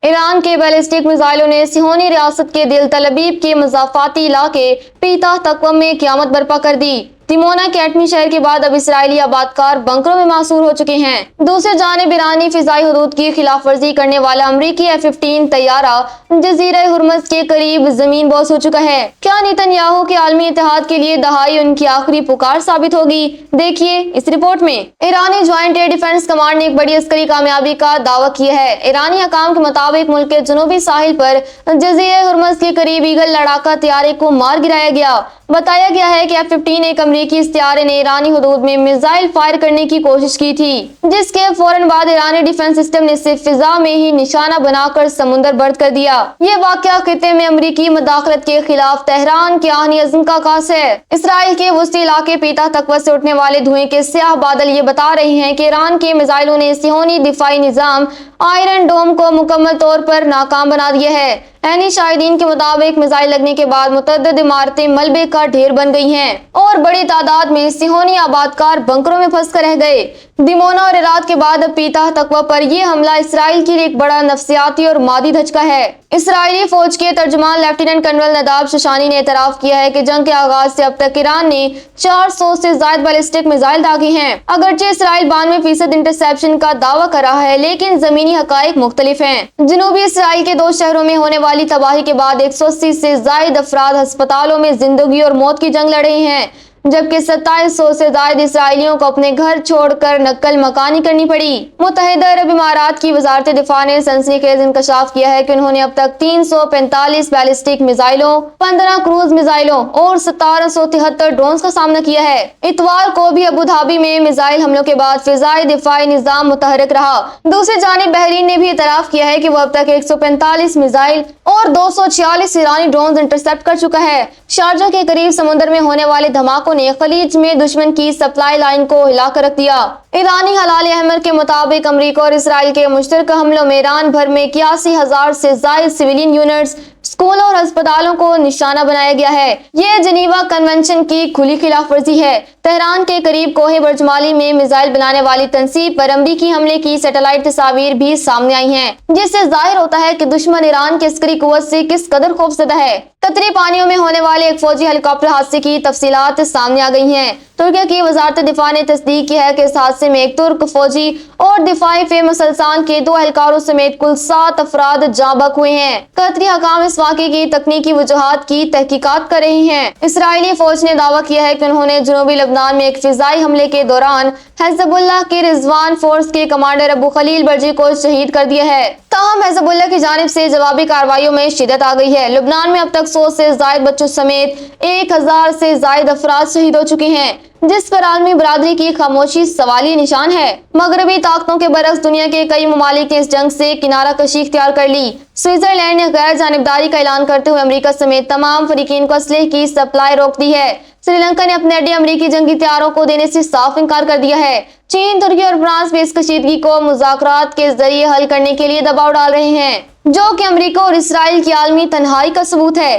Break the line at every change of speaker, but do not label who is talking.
Iran के ballistic मिसाइलों ने सिहोनी रियासत के दिल तलबीब के मज़ाफ़ाती इलाके पीता तकवम में क़यामत बर्पा कर दी। दिमोना के एटमी शहर के बाद अब इसराइली आबादकार बंकरों में मासूर हो चुके हैं। दूसरी जानिब ईरानी फिजाई हदूद की खिलाफ वर्जी करने वाला अमरीकी F-15 तैयारा जजीरा हुर्मुज़ के करीब जमीन बोस हो चुका है। क्या नेतन्याहू के आलमी इत्तेहाद के लिए दहाई उनकी आखिरी पुकार साबित होगी? देखिए इस रिपोर्ट में। ईरानी ज्वाइंट एयर डिफेंस कमांड ने एक बड़ी अस्करी कामयाबी का दावा किया है। ईरानी हकाम के मुताबिक मुल्क के जनूबी साहिल पर जजीरा हुर्मुज़ के करीब ईगल लड़ाका तैयारे को मार गिराया गया। बताया गया है कि F-15 एक अमरीकी इस तैयारे ने ईरानी हुदूद में मिसाइल फायर करने की कोशिश की थी, जिसके फौरन बाद ईरानी डिफेंस सिस्टम ने इसे फिजा में ही निशाना बनाकर समुंदर बर्द कर दिया। ये वाकया खित्ते में अमरीकी मदाखलत के खिलाफ तेहरान के आनी अज़्म का आगाज़ है। इसराइल के वस्ती इलाके पीता तकवा से उठने वाले धुएं के स्याह बादल ये बता रहे हैं कि ईरान के मिसाइलों ने सिहोनी दिफाई निजाम आयरन डोम को मुकम्मल तौर पर नाकाम बना दिया है। ऐनी शाहिदीन के मुताबिक मिसाइल लगने के बाद मुतअद्दिद इमारतें मलबे का ढेर बन गई हैं और बड़ी तादाद में सिहोनी आबादकार बंकरों में फंस कर रह गए। दिमोना और इराक के बाद अब पीता तकवा पर यह हमला इसराइल के लिए एक बड़ा नफ्सियाती और मादी धचका है। इसराइली फौज के तर्जुमान लेफ्टिनेंट कर्नल नदाब शशानी ने एतराफ किया है कि जंग के आगाज से अब तक ईरान ने 400 से ज्यादा बैलिस्टिक मिसाइल दागे हैं। अगरचे इसराइल 92% इंटरसेप्शन का दावा कर रहा है, लेकिन जमीनी हकाइक मुख्तलिफ हैं। जनूबी इसराइल के 2 शहरों में होने वाली तबाही के बाद 180 से ज्यादा अफराद अस्पतालों में जिंदगी और मौत की जंग लड़ रहे हैं, जबकि 2700 से ज्यादा इसराइलियों को अपने घर छोड़कर नकल मकानी करनी पड़ी। मुत्तहिदा अरब इमारात की वजारत दिफा ने सनसनीखेज इंकशाफ किया है कि उन्होंने अब तक 345 बैलिस्टिक मिसाइलों, 15 क्रूज मिसाइलों और 1773 ड्रोन का सामना किया है। इतवार को भी अबू धाबी में मिसाइल हमलों के बाद फिजाई दिफाई निजाम मुतहरक रहा। दूसरी जानिब बहरीन ने भी इतराफ किया है कि वो अब तक 145 मिसाइल और 246 ईरानी ड्रोन इंटरसेप्ट कर चुका है। शारजा के करीब समुद्र में होने वाले धमाकों ने खलीज में दुश्मन की सप्लाई लाइन को हिलाकर रख दिया। ईरानी हलाल अहमद के मुताबिक अमेरिका और इसराइल के मुश्तरका हमलों में ईरान भर में 81,000 से ज्यादा सिविलियन यूनिट्स, स्कूलों और अस्पतालों को निशाना बनाया गया है। ये जनीवा कन्वेंशन की खुली खिलाफ वर्जी है। तेहरान के करीब कोहे बर्जमाली में मिसाइल बनाने वाली तंसीब पर अमरीकी हमले की सैटेलाइट तस्वीर भी सामने आई हैं, जिससे जाहिर होता है कि दुश्मन ईरान की अस्करी कुव्वत से किस कदर खौफजदा है। कतरी पानियों में होने वाले एक फौजी हेलीकॉप्टर हादसे की तफसीलात सामने आ गई हैं। तुर्की की वजारत दिफा ने तस्दीक की है कि इस हादसे में एक तुर्क फौजी और दिफाई फे मुसलसान के 2 एहलकारों समेत कुल 7 अफराद जाँ बहक हुए हैं। कतरी हकाम इस वाक़े की तकनीकी वजूहात की तहकीकात कर रही हैं। इसराइली फौज ने दावा किया है कि उन्होंने जनूबी लबनान में एक फिजाई हमले के दौरान हिज़्बुल्लाह के रिजवान फोर्स के कमांडर अबू खलील बर्जी को शहीद कर दिया है। ताहम हिज़्बुल्लाह की जानिब से जवाबी कार्रवाइयों में शिद्दत आ गई है। लबनान में अब तक 100 से ज्यादा बच्चों समेत 1000 से ज्यादा अफराद शहीद हो चुके हैं, जिस पर आलमी बरादरी की खामोशी सवालिया निशान है। मगरबी ताकतों के बरक्स दुनिया के कई ममालिक ने इस जंग से किनारा कशी इख्तियार कर ली। स्विट्जरलैंड ने गैर जानिबदारी का ऐलान करते हुए अमेरिका समेत तमाम फरीकीन को असलहे की सप्लाई रोक दी है। श्रीलंका ने अपने अड्डे अमेरिकी जंगी तैयारों को देने से साफ इनकार कर दिया है। चीन, तुर्की और फ्रांस भी इस कशीदगी को मुज़ाकरात के जरिए हल करने के लिए दबाव डाल रहे हैं, जो कि अमेरिका और इसराइल की आलमी तन्हाई का सबूत है।